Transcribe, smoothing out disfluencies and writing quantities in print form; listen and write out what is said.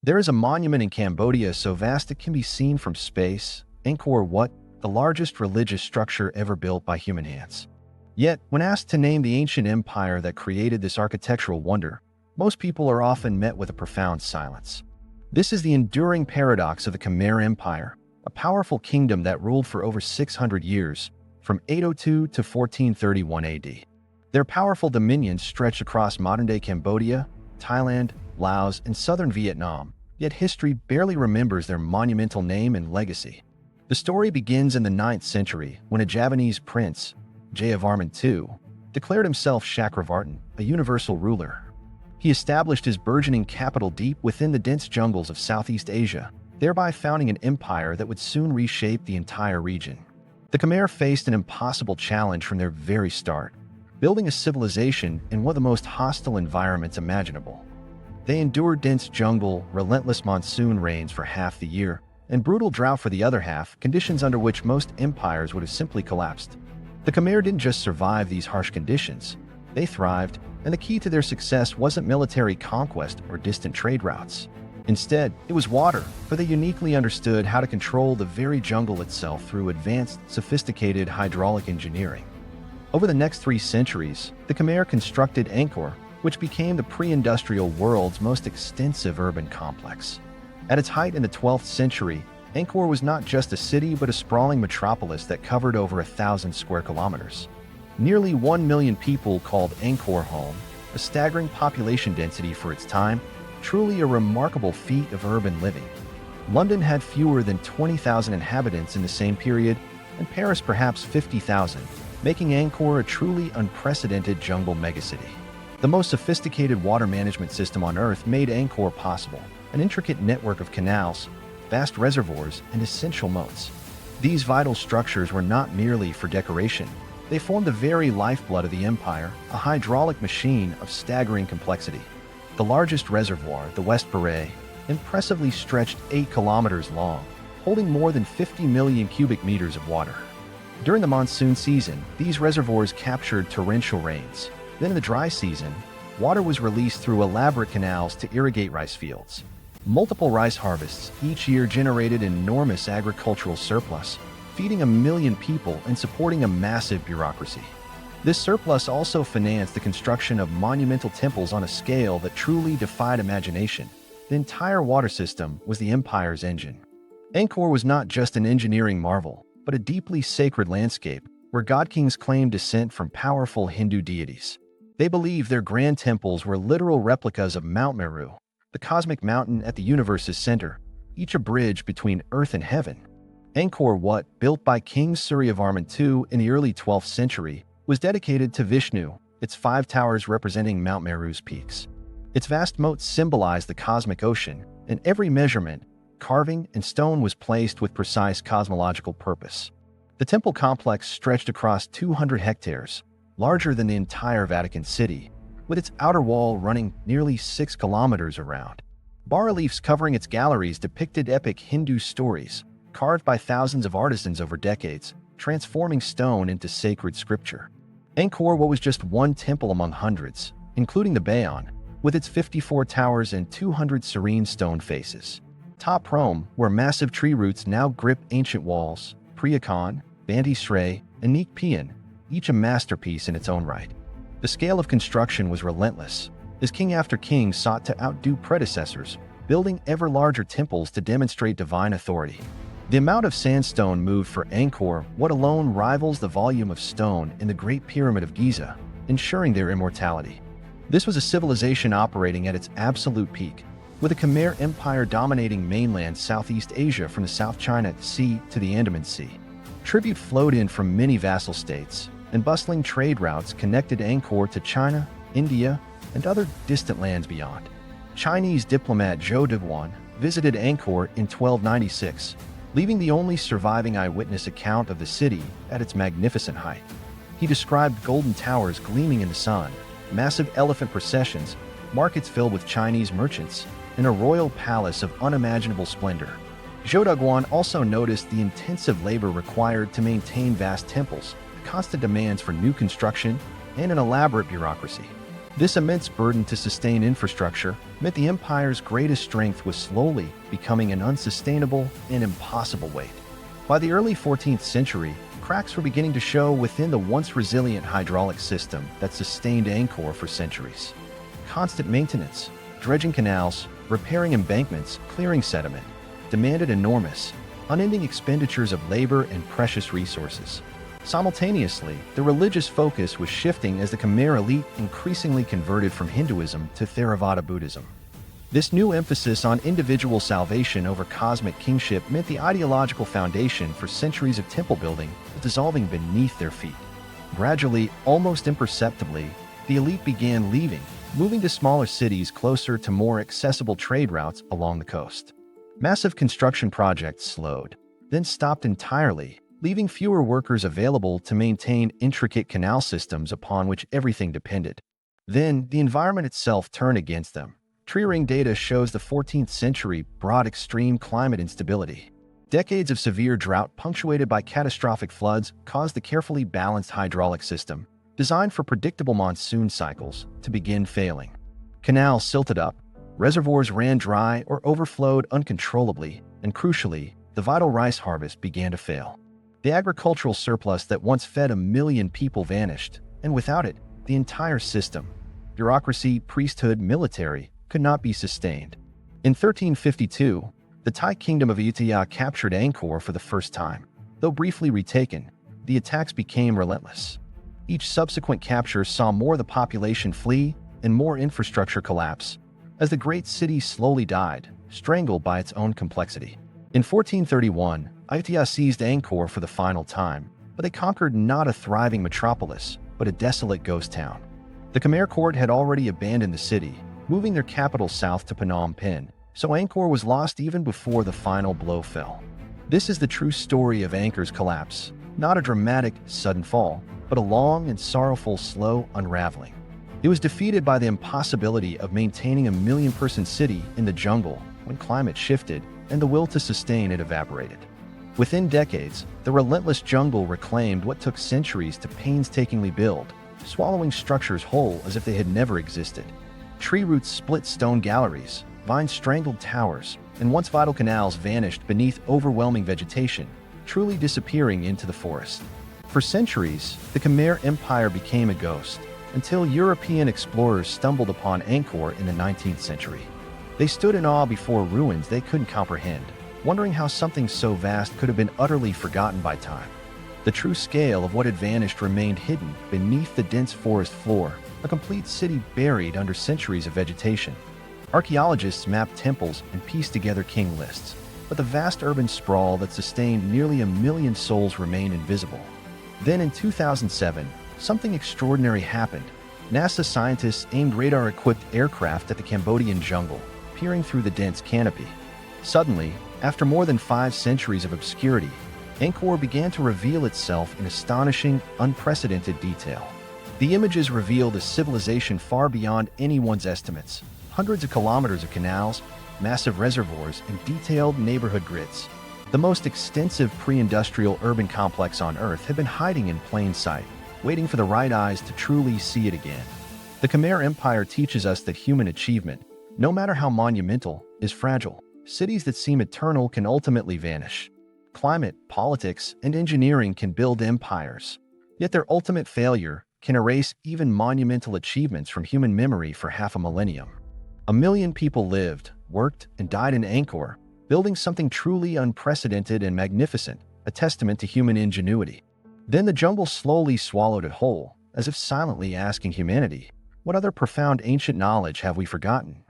There is a monument in Cambodia so vast it can be seen from space, Angkor Wat, the largest religious structure ever built by human hands. Yet, when asked to name the ancient empire that created this architectural wonder, most people are often met with a profound silence. This is the enduring paradox of the Khmer Empire, a powerful kingdom that ruled for over 600 years, from 802 to 1431 AD. Their powerful dominions stretched across modern-day Cambodia, Thailand, Laos, and southern Vietnam, yet history barely remembers their monumental name and legacy. The story begins in the 9th century when a Javanese prince, Jayavarman II, declared himself Chakravartin, a universal ruler. He established his burgeoning capital deep within the dense jungles of Southeast Asia, thereby founding an empire that would soon reshape the entire region. The Khmer faced an impossible challenge from their very start, building a civilization in one of the most hostile environments imaginable. They endured dense jungle, relentless monsoon rains for half the year, and brutal drought for the other half, conditions under which most empires would have simply collapsed. The Khmer didn't just survive these harsh conditions, they thrived, and the key to their success wasn't military conquest or distant trade routes. Instead, it was water, for they uniquely understood how to control the very jungle itself through advanced, sophisticated hydraulic engineering. Over the next 3 centuries, the Khmer constructed Angkor, which became the pre-industrial world's most extensive urban complex. At its height in the 12th century, Angkor was not just a city but a sprawling metropolis that covered over 1,000 square kilometers. Nearly 1 million people called Angkor home, a staggering population density for its time, truly a remarkable feat of urban living. London had fewer than 20,000 inhabitants in the same period, and Paris perhaps 50,000, making Angkor a truly unprecedented jungle megacity. The most sophisticated water management system on Earth made Angkor possible, an intricate network of canals, vast reservoirs, and essential moats. These vital structures were not merely for decoration. They formed the very lifeblood of the empire, a hydraulic machine of staggering complexity. The largest reservoir, the West Paray, impressively stretched 8 kilometers long, holding more than 50 million cubic meters of water. During the monsoon season, these reservoirs captured torrential rains. Then in the dry season, water was released through elaborate canals to irrigate rice fields. Multiple rice harvests each year generated an enormous agricultural surplus, feeding 1 million people and supporting a massive bureaucracy. This surplus also financed the construction of monumental temples on a scale that truly defied imagination. The entire water system was the empire's engine. Angkor was not just an engineering marvel, but a deeply sacred landscape where god-kings claimed descent from powerful Hindu deities. They believed their grand temples were literal replicas of Mount Meru, the cosmic mountain at the universe's center, each a bridge between earth and heaven. Angkor Wat, built by King Suryavarman II in the early 12th century, was dedicated to Vishnu, its 5 towers representing Mount Meru's peaks. Its vast moats symbolized the cosmic ocean, and every measurement, carving, and stone was placed with precise cosmological purpose. The temple complex stretched across 200 hectares, larger than the entire Vatican City, with its outer wall running nearly 6 kilometers around. Bas-reliefs covering its galleries depicted epic Hindu stories, carved by thousands of artisans over decades, transforming stone into sacred scripture. Angkor Wat was just one temple among hundreds, including the Bayon, with its 54 towers and 200 serene stone faces. Ta Prohm, where massive tree roots now grip ancient walls, Preah Khan, Banteay Sray, and Neak Pean, each a masterpiece in its own right. The scale of construction was relentless, as king after king sought to outdo predecessors, building ever larger temples to demonstrate divine authority. The amount of sandstone moved for Angkor Wat alone rivals the volume of stone in the Great Pyramid of Giza, ensuring their immortality. This was a civilization operating at its absolute peak, with the Khmer Empire dominating mainland Southeast Asia from the South China Sea to the Andaman Sea. Tribute flowed in from many vassal states, and bustling trade routes connected Angkor to China, India, and other distant lands beyond. Chinese diplomat Zhou Deguan visited Angkor in 1296, leaving the only surviving eyewitness account of the city at its magnificent height. He described golden towers gleaming in the sun, massive elephant processions, markets filled with Chinese merchants, and a royal palace of unimaginable splendor. Zhou Deguan also noticed the intensive labor required to maintain vast temples, constant demands for new construction, and an elaborate bureaucracy. This immense burden to sustain infrastructure meant the empire's greatest strength was slowly becoming an unsustainable and impossible weight. By the early 14th century, cracks were beginning to show within the once resilient hydraulic system that sustained Angkor for centuries. Constant maintenance, dredging canals, repairing embankments, clearing sediment, demanded enormous, unending expenditures of labor and precious resources. Simultaneously, the religious focus was shifting as the Khmer elite increasingly converted from Hinduism to Theravada Buddhism. This new emphasis on individual salvation over cosmic kingship meant the ideological foundation for centuries of temple building was dissolving beneath their feet. Gradually, almost imperceptibly, the elite began leaving, moving to smaller cities closer to more accessible trade routes along the coast. Massive construction projects slowed, then stopped entirely, leaving fewer workers available to maintain intricate canal systems upon which everything depended. Then, the environment itself turned against them. Tree ring data shows the 14th century brought extreme climate instability. Decades of severe drought punctuated by catastrophic floods caused the carefully balanced hydraulic system, designed for predictable monsoon cycles, to begin failing. Canals silted up, reservoirs ran dry or overflowed uncontrollably, and crucially, the vital rice harvest began to fail. The agricultural surplus that once fed 1 million people vanished, and without it, the entire system, bureaucracy, priesthood, military, could not be sustained. In 1352, the Thai kingdom of Ayutthaya captured Angkor for the first time. Though briefly retaken, the attacks became relentless. Each subsequent capture saw more of the population flee and more infrastructure collapse, as the great city slowly died, strangled by its own complexity. In 1431, Ayutthaya seized Angkor for the final time, but they conquered not a thriving metropolis, but a desolate ghost town. The Khmer court had already abandoned the city, moving their capital south to Phnom Penh, so Angkor was lost even before the final blow fell. This is the true story of Angkor's collapse, not a dramatic, sudden fall, but a long and sorrowful, slow unraveling. It was defeated by the impossibility of maintaining a million-person city in the jungle when climate shifted and the will to sustain it evaporated. Within decades, the relentless jungle reclaimed what took centuries to painstakingly build, swallowing structures whole as if they had never existed. Tree roots split stone galleries, vines strangled towers, and once vital canals vanished beneath overwhelming vegetation, truly disappearing into the forest. For centuries, the Khmer Empire became a ghost, until European explorers stumbled upon Angkor in the 19th century. They stood in awe before ruins they couldn't comprehend, wondering how something so vast could have been utterly forgotten by time. The true scale of what had vanished remained hidden beneath the dense forest floor, a complete city buried under centuries of vegetation. Archaeologists mapped temples and pieced together king lists, but the vast urban sprawl that sustained nearly 1 million souls remained invisible. Then in 2007, something extraordinary happened. NASA scientists aimed radar-equipped aircraft at the Cambodian jungle, peering through the dense canopy. Suddenly, after more than 5 centuries of obscurity, Angkor began to reveal itself in astonishing, unprecedented detail. The images revealed a civilization far beyond anyone's estimates. Hundreds of kilometers of canals, massive reservoirs, and detailed neighborhood grids. The most extensive pre-industrial urban complex on Earth had been hiding in plain sight, waiting for the right eyes to truly see it again. The Khmer Empire teaches us that human achievement, no matter how monumental, is fragile. Cities that seem eternal can ultimately vanish. Climate, politics, and engineering can build empires, yet their ultimate failure can erase even monumental achievements from human memory for half a millennium. 1 million people lived, worked, and died in Angkor, building something truly unprecedented and magnificent, a testament to human ingenuity. Then the jungle slowly swallowed it whole, as if silently asking humanity, what other profound ancient knowledge have we forgotten?